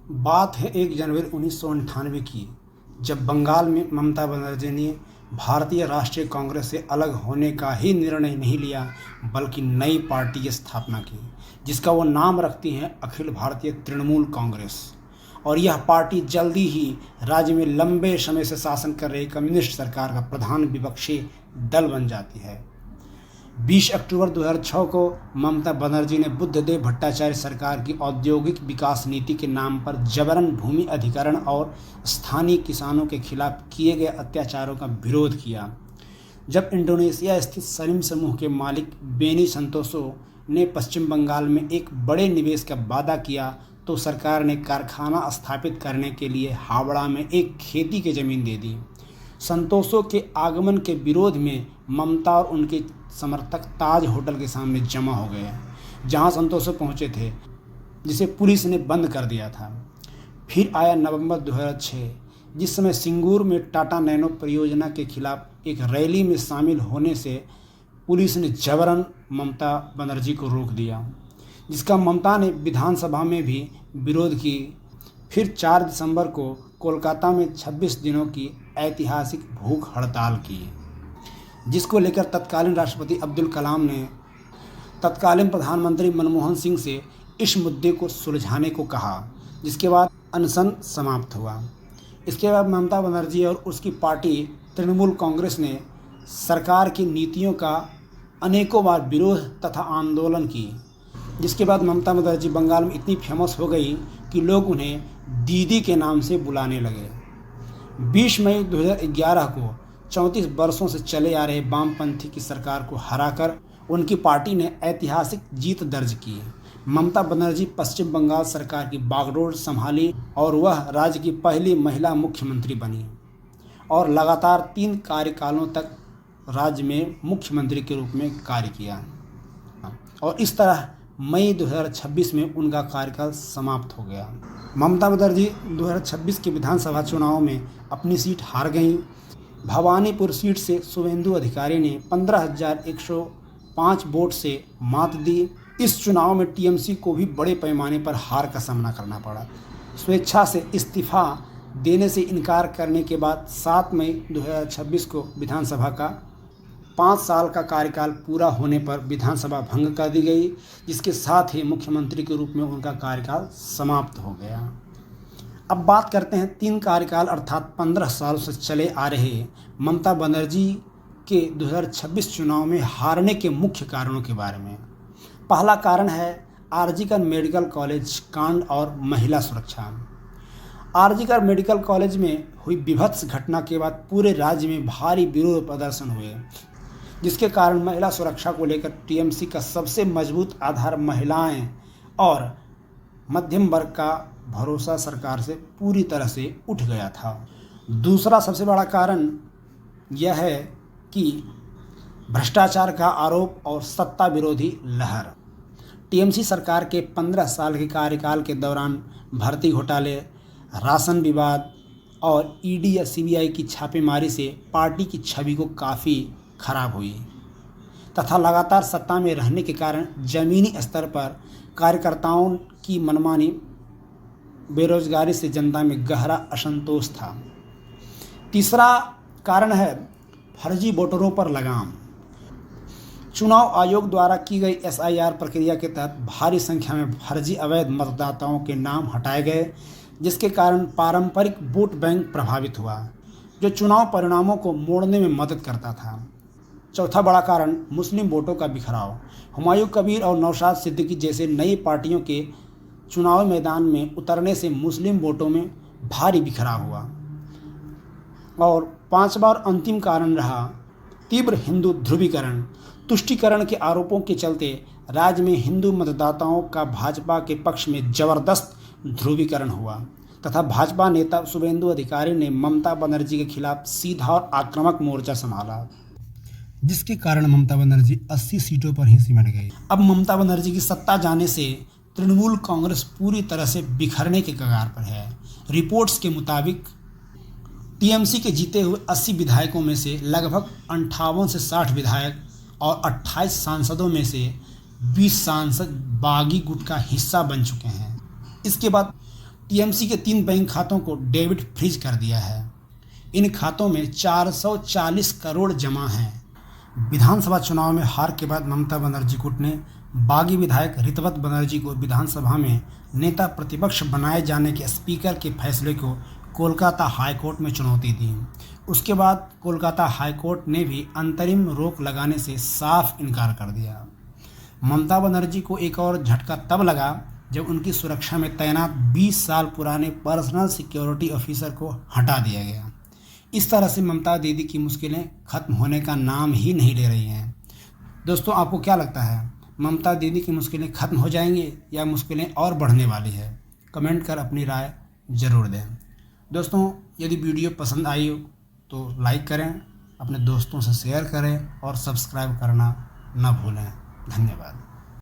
बात है 1 जनवरी 1998 की, जब बंगाल में ममता बनर्जी ने भारतीय राष्ट्रीय कांग्रेस से अलग होने का ही निर्णय नहीं लिया, बल्कि नई पार्टी की स्थापना की, जिसका वो नाम रखती हैं अखिल भारतीय तृणमूल कांग्रेस। और यह पार्टी जल्दी ही राज्य में लंबे समय से शासन कर रही कम्युनिस्ट सरकार का प्रधान विपक्षी दल बन जाती है। 20 अक्टूबर 2006 को ममता बनर्जी ने बुद्धदेव भट्टाचार्य सरकार की औद्योगिक विकास नीति के नाम पर जबरन भूमि अधिग्रहण और स्थानीय किसानों के खिलाफ किए गए अत्याचारों का विरोध किया। जब इंडोनेशिया स्थित सलीम समूह के मालिक बेनी संतोषो ने पश्चिम बंगाल में एक बड़े निवेश का वादा किया, तो सरकार ने कारखाना स्थापित करने के लिए हावड़ा में एक खेती की ज़मीन दे दी। संतोषों के आगमन के विरोध में ममता और उनके समर्थक ताज होटल के सामने जमा हो गए, जहां संतोषों पहुंचे थे, जिसे पुलिस ने बंद कर दिया था। फिर आया नवंबर 2006, जिस समय सिंगूर में टाटा नैनो परियोजना के खिलाफ एक रैली में शामिल होने से पुलिस ने जबरन ममता बनर्जी को रोक दिया, जिसका ममता ने विधानसभा में भी विरोध की। फिर 4 दिसंबर को कोलकाता में 26 दिनों की ऐतिहासिक भूख हड़ताल की, जिसको लेकर तत्कालीन राष्ट्रपति अब्दुल कलाम ने तत्कालीन प्रधानमंत्री मनमोहन सिंह से इस मुद्दे को सुलझाने को कहा, जिसके बाद अनशन समाप्त हुआ। इसके बाद ममता बनर्जी और उसकी पार्टी तृणमूल कांग्रेस ने सरकार की नीतियों का अनेकों बार विरोध तथा आंदोलन की, जिसके बाद ममता बनर्जी बंगाल में इतनी फेमस हो गई कि लोग उन्हें दीदी के नाम से बुलाने लगे। 20 मई 2011 को 34 वर्षों से चले आ रहे वामपंथी की सरकार को हराकर उनकी पार्टी ने ऐतिहासिक जीत दर्ज की। ममता बनर्जी पश्चिम बंगाल सरकार की बागडोर संभाली और वह राज्य की पहली महिला मुख्यमंत्री बनी और लगातार 3 कार्यकालों तक राज्य में मुख्यमंत्री के रूप में कार्य किया। और इस तरह मई 2026 में उनका कार्यकाल समाप्त हो गया। ममता बनर्जी 2026 के विधानसभा चुनाव में अपनी सीट हार गईं। भवानीपुर सीट से शुभेंदु अधिकारी ने 15,105 वोट से मात दी। इस चुनाव में टीएमसी को भी बड़े पैमाने पर हार का सामना करना पड़ा। स्वेच्छा से इस्तीफा देने से इनकार करने के बाद 7 मई 2026 को विधानसभा का 5 साल का कार्यकाल पूरा होने पर विधानसभा भंग कर दी गई, जिसके साथ ही मुख्यमंत्री के रूप में उनका कार्यकाल समाप्त हो गया। अब बात करते हैं 3 कार्यकाल अर्थात 15 साल से चले आ रहे ममता बनर्जी के 2026 चुनाव में हारने के मुख्य कारणों के बारे में। पहला कारण है आरजीकर मेडिकल कॉलेज कांड और महिला सुरक्षा। आरजीकर मेडिकल कॉलेज में हुई विभत्स घटना के बाद पूरे राज्य में भारी विरोध प्रदर्शन हुए, जिसके कारण महिला सुरक्षा को लेकर टीएमसी का सबसे मजबूत आधार महिलाएं और मध्यम वर्ग का भरोसा सरकार से पूरी तरह से उठ गया था। दूसरा सबसे बड़ा कारण यह है कि भ्रष्टाचार का आरोप और सत्ता विरोधी लहर। टीएमसी सरकार के 15 साल के कार्यकाल के दौरान भर्ती घोटाले, राशन विवाद और ईडी या सीबीआई की छापेमारी से पार्टी की छवि को काफ़ी खराब हुई तथा लगातार सत्ता में रहने के कारण ज़मीनी स्तर पर कार्यकर्ताओं की मनमानी, बेरोजगारी से जनता में गहरा असंतोष था। तीसरा कारण है फर्जी वोटरों पर लगाम। चुनाव आयोग द्वारा की गई एसआईआर प्रक्रिया के तहत भारी संख्या में फर्जी अवैध मतदाताओं के नाम हटाए गए, जिसके कारण पारंपरिक वोट बैंक प्रभावित हुआ, जो चुनाव परिणामों को मोड़ने में मदद करता था। चौथा बड़ा कारण मुस्लिम वोटों का बिखराव। हुमायूं कबीर और नौशाद सिद्दीकी जैसे नई पार्टियों के चुनाव मैदान में उतरने से मुस्लिम वोटों में भारी बिखराव हुआ। और पांचवा और अंतिम कारण रहा तीव्र हिंदू ध्रुवीकरण। तुष्टीकरण के आरोपों के चलते राज्य में हिंदू मतदाताओं का भाजपा के पक्ष में जबरदस्त ध्रुवीकरण हुआ तथा भाजपा नेता शुभेंदु अधिकारी ने ममता बनर्जी के खिलाफ सीधा और आक्रामक मोर्चा संभाला, जिसके कारण ममता बनर्जी 80 सीटों पर ही सिमट गई। अब ममता बनर्जी की सत्ता जाने से तृणमूल कांग्रेस पूरी तरह से बिखरने के कगार पर है। रिपोर्ट्स के मुताबिक टीएमसी के जीते हुए 80 विधायकों में से लगभग 58 से 60 विधायक और 28 सांसदों में से 20 सांसद बागी गुट का हिस्सा बन चुके हैं। इसके बाद टीएमसी के 3 बैंक खातों को डेबिट फ्रीज कर दिया है। इन खातों में 440 करोड़ जमा हैं। विधानसभा चुनाव में हार के बाद ममता बनर्जी गुट ने बागी विधायक ऋतवत बनर्जी को विधानसभा में नेता प्रतिपक्ष बनाए जाने के स्पीकर के फैसले को कोलकाता हाईकोर्ट में चुनौती दी। उसके बाद कोलकाता हाईकोर्ट ने भी अंतरिम रोक लगाने से साफ इनकार कर दिया। ममता बनर्जी को एक और झटका तब लगा जब उनकी सुरक्षा में तैनात 20 साल पुराने पर्सनल सिक्योरिटी ऑफिसर को हटा दिया गया। इस तरह से ममता दीदी की मुश्किलें खत्म होने का नाम ही नहीं ले रही हैं। दोस्तों, आपको क्या लगता है, ममता दीदी की मुश्किलें खत्म हो जाएंगी या मुश्किलें और बढ़ने वाली है? कमेंट कर अपनी राय ज़रूर दें। दोस्तों, यदि वीडियो पसंद आई हो तो लाइक करें, अपने दोस्तों से शेयर करें और सब्सक्राइब करना न भूलें। धन्यवाद।